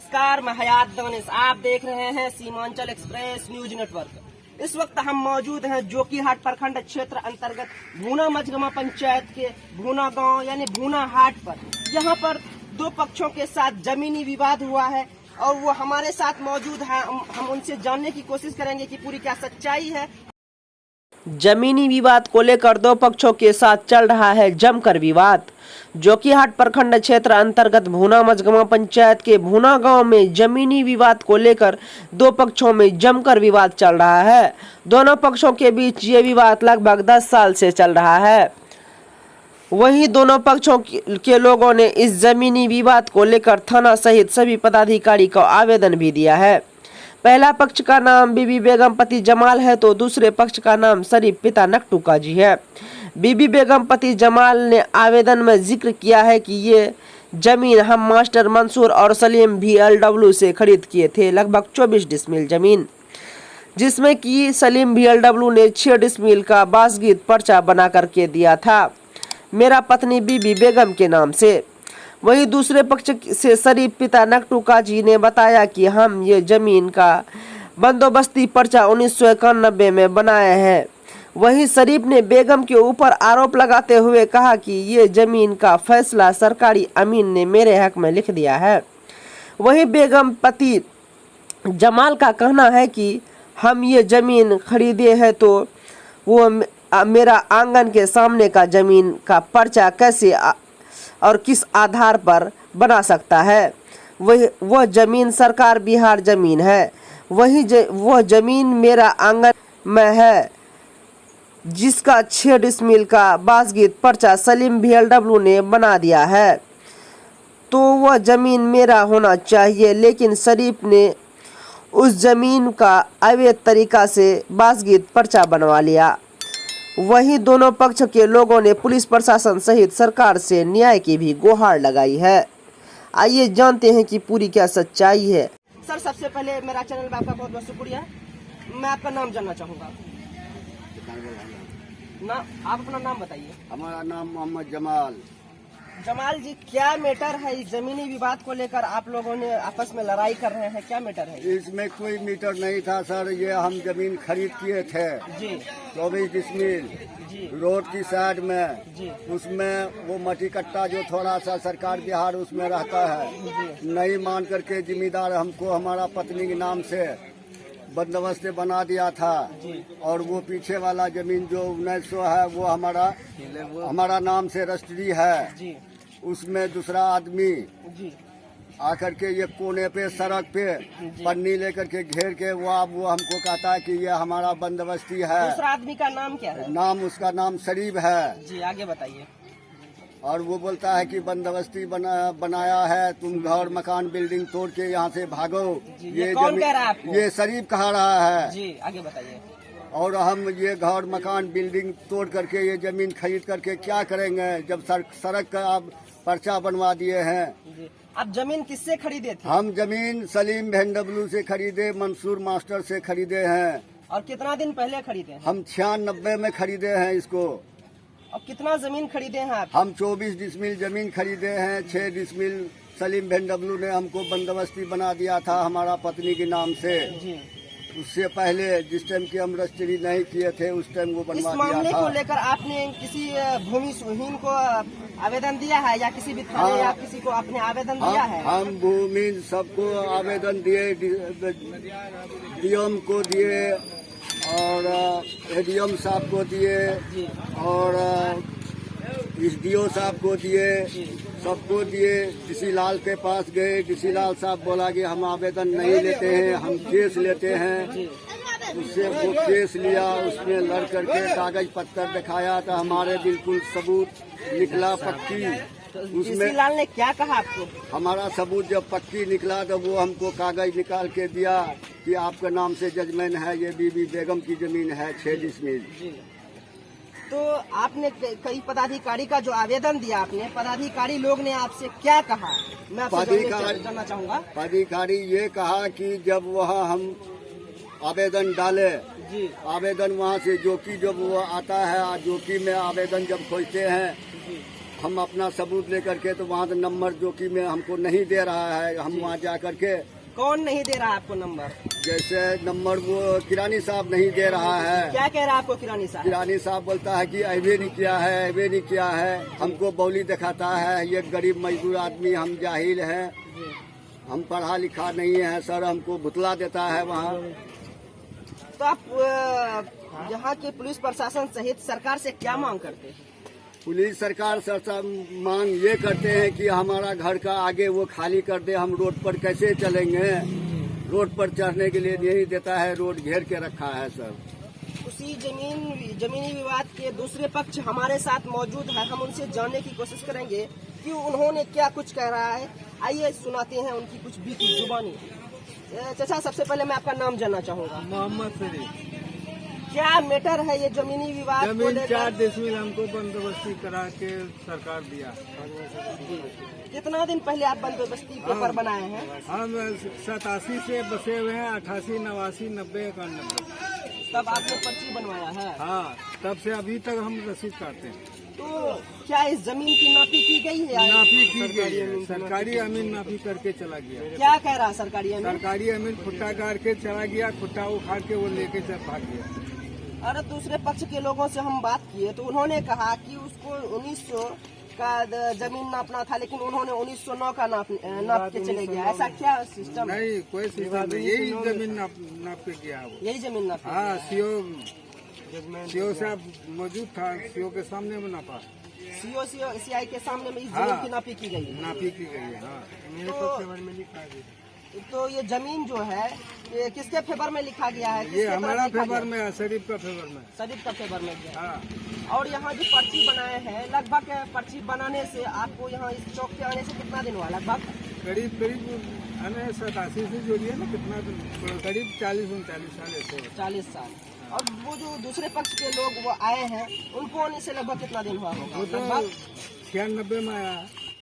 नमस्कार, मैं हयात दानिश। आप देख रहे हैं सीमांचल एक्सप्रेस न्यूज नेटवर्क। इस वक्त हम मौजूद हैं जोकीहाट प्रखंड क्षेत्र अंतर्गत भूना मझगमा पंचायत के भूना गांव यानी भूना हाट पर। यहाँ पर दो पक्षों के साथ जमीनी विवाद हुआ है और वो हमारे साथ मौजूद हैं। हम उनसे जानने की कोशिश करेंगे कि पूरी क्या सच्चाई है। जमीनी विवाद को लेकर दो पक्षों के साथ चल रहा है जमकर विवाद। जोकीहाट प्रखंड क्षेत्र अंतर्गत भूना मझगमा पंचायत के भूना गांव में जमीनी विवाद को लेकर दो पक्षों में जमकर विवाद चल रहा है। दोनों पक्षों के बीच ये विवाद लगभग 10 साल से चल रहा है। वहीं दोनों पक्षों के लोगों ने इस जमीनी विवाद को लेकर थाना सहित सभी पदाधिकारी को आवेदन भी दिया है। पहला पक्ष का नाम बीबी बेगम पति जमाल है तो दूसरे पक्ष का नाम शरीफ पिता नकटू काजी है। बीबी बेगम पति जमाल ने आवेदन में जिक्र किया है कि ये जमीन हम मास्टर मंसूर और सलीम VLW से खरीद किए थे, लगभग 24 डिसमिल जमीन, जिसमें कि सलीम VLW ने 6 डिसमिल का बासगीत पर्चा बना करके दिया था मेरा पत्नी बीबी बेगम के नाम से। वहीं दूसरे पक्ष से शरीफ पिता नकटू काजी ने बताया कि हम ये जमीन का बंदोबस्ती पर्चा 1991 में बनाए हैं। वहीं शरीफ ने बेगम के ऊपर आरोप लगाते हुए कहा कि ये जमीन का फैसला सरकारी अमीन ने मेरे हक में लिख दिया है। वहीं बेगम पति जमाल का कहना है कि हम ये जमीन खरीदे हैं तो वो मेरा आंगन के सामने का जमीन का पर्चा कैसे और किस आधार पर बना सकता है। वह जमीन सरकार बिहार जमीन है। वह जमीन मेरा आंगन में है जिसका 6 डिसमिल का बासगीत पर्चा सलीम VLW ने बना दिया है, तो वह जमीन मेरा होना चाहिए। लेकिन शरीफ ने उस जमीन का अवैध तरीका से बासगीत पर्चा बनवा लिया। वहीं दोनों पक्ष के लोगों ने पुलिस प्रशासन सहित सरकार से न्याय की भी गुहार लगाई है। आइए जानते हैं कि पूरी क्या सच्चाई है। सर, सबसे पहले मेरा चैनल में आपका बहुत बहुत शुक्रिया। मैं आपका नाम जानना चाहूँगा। आप अपना नाम बताइए। हमारा नाम मोहम्मद जमाल। जमाल जी, क्या मैटर है इस जमीनी विवाद को लेकर आप लोगों ने आपस में लड़ाई कर रहे हैं, क्या मैटर है? इसमें कोई मीटर नहीं था सर, ये हम जमीन खरीद किए थे जी 24 डिसमिल जी रोड की साइड में जी। उसमें वो मटी कट्टा जो थोड़ा सा सरकार बिहार उसमें रहता है, नहीं मान करके जिम्मेदार हमको हमारा पत्नी के नाम से बंदोबस्त बना दिया था। और वो पीछे वाला जमीन जो 1900 है वो हमारा नाम से रजिस्ट्री है जी। उसमें दूसरा आदमी जी आकर के ये कोने पे सड़क पे पन्नी लेकर के घेर के वो हमको कहता है कि ये हमारा बंदोबस्ती है। दूसरा आदमी का नाम क्या है? नाम उसका नाम शरीफ है जी, आगे बताइए। और वो बोलता है कि बंदोबस्ती बनाया है, तुम घर मकान बिल्डिंग तोड़ के यहाँ से भागो। ये कौन कह रहा है आपको? ये शरीफ कहा रहा है जी, आगे बताइए। और हम ये घर मकान बिल्डिंग तोड़ करके ये जमीन खरीद करके क्या करेंगे जब सड़क का आप पर्चा बनवा दिए हैं। आप जमीन किससे खरीदे थे? हम जमीन सलीम VLW से खरीदे, मंसूर मास्टर से खरीदे हैं। और कितना दिन पहले खरीदे हैं? हम 96 में खरीदे हैं इसको। और कितना जमीन खरीदे हैं आप? हम 24 डिसमिल जमीन खरीदे हैं। 6 डिसमिल सलीम VLW ने हमको बंदोबस्ती बना दिया था हमारा पत्नी के नाम से जी। उससे पहले जिस टाइम की हम रजिस्ट्री नहीं किए थे उस टाइम वो बनवा दिया था। इस मामले को लेकर आपने किसी भूमि सुहीन को आवेदन दिया है या किसी भी थाने या किसी को आपने आवेदन दिया है? हम भूमि सबको आवेदन दिए, डीएम को दिए और एडीएम साहब को दिए और SDO साहब को दिए, सबको दिए। डीसी लाल के पास गए, डीसी लाल साहब बोला कि हम आवेदन नहीं लेते हैं, हम केस लेते हैं। उससे वो केस लिया, उसमें लड़ करके कागज पत्तर दिखाया तो हमारे बिल्कुल सबूत निकला पक्की। उसमें लाल ने क्या कहा आपको? हमारा सबूत जब पक्की निकला तो वो हमको कागज निकाल के दिया कि आपके नाम से जजमेंट है, ये बीबी बेगम की जमीन है 6 डिसमिल। तो आपने कई पदाधिकारी का जो आवेदन दिया आपने, पदाधिकारी लोग ने आपसे क्या कहा? मैं आपसे जानना चाहूँगा। पदाधिकारी ये कहा कि जब वहाँ हम आवेदन डाले जी, आवेदन वहाँ से जोकी जब वो आता है, जोकी में आवेदन जब खोजते हैं हम अपना सबूत लेकर के तो वहाँ तो नंबर जो कि मैं हमको नहीं दे रहा है, हम वहाँ जा करके कौन नहीं दे रहा आपको नंबर? जैसे नंबर वो किरानी साहब नहीं दे रहा है। क्या कह रहा है आपको किरानी साहब? किरानी साहब बोलता है कि अबे नहीं किया है, अबे नहीं किया है, हमको बौली दिखाता है। ये गरीब मजदूर आदमी, हम जाहिल हैं, हम पढ़ा लिखा नहीं है सर, हमको भुतला देता है वहाँ। तो आप यहाँ के पुलिस प्रशासन सहित सरकार से क्या मांग करते हैं? पुलिस सरकार से मांग ये करते हैं कि हमारा घर का आगे वो खाली कर दे, हम रोड पर कैसे चलेंगे, रोड पर चढ़ने के लिए नहीं देता है, रोड घेर के रखा है सर। उसी जमीनी विवाद के दूसरे पक्ष हमारे साथ मौजूद है, हम उनसे जानने की कोशिश करेंगे कि उन्होंने क्या कुछ कह रहा है। आइए सुनाते हैं उनकी कुछ बीती जुबानी। चाचा, सबसे पहले मैं आपका नाम जानना चाहूँगा। मोहम्मद शरीफ। क्या मैटर है ये जमीनी विवाद को जमीन लेकर? 4 डिसमिल हमको बंदोबस्ती करा के सरकार दिया। कितना दिन पहले आप बंदोबस्ती पेपर बनाए हैं? हम 87 से बसे हुए हैं, 88, 89, 90, 91। तब आपने पर्ची बनवाया है? हाँ, तब से अभी तक हम रसीद काटते हैं। तो क्या इस जमीन की नापी की गई है? नापी की गई है, सरकारी अमीन नापी करके चला गया। क्या कह रहा सरकारी अमीन? सरकारी अमीन खुट्टा गाड़ के चला गया, खुट्टा उखाड़ के वो लेके भाग गया। और दूसरे पक्ष के लोगों से हम बात किए तो उन्होंने कहा कि उसको 1900 का जमीन नापना था, लेकिन उन्होंने 1909 का नाप के चले गया। ऐसा क्या सिस्टम? नहीं, कोई सिस्टम नहीं, यही जमीन नाप के गया वो। यही जमीन नाप? हाँ, सीओ साहब मौजूद था, सीओ के सामने में नापा। सीआई के सामने में इस जमीन की नापी की गई है? नापी की गई है। हाँ, तो ये जमीन जो है ये किसके फेवर में लिखा गया है? ये हमारा फेवर में है, शरीफ का फेवर में। शरीफ का फेवर में गया। हाँ। और यहाँ जो पर्ची बनाए हैं, लगभग पर्ची बनाने से आपको यहाँ इस चौक के आने से कितना दिन हुआ? लगभग करीब 87 से जोड़िए ना, कितना दिन, करीब 40-39 साल ऐसे। 40 साल। और वो जो दूसरे पक्ष के लोग वो आए हैं, उनको आने से लगभग कितना दिन हुआ होगा? वो तो 96 में आया।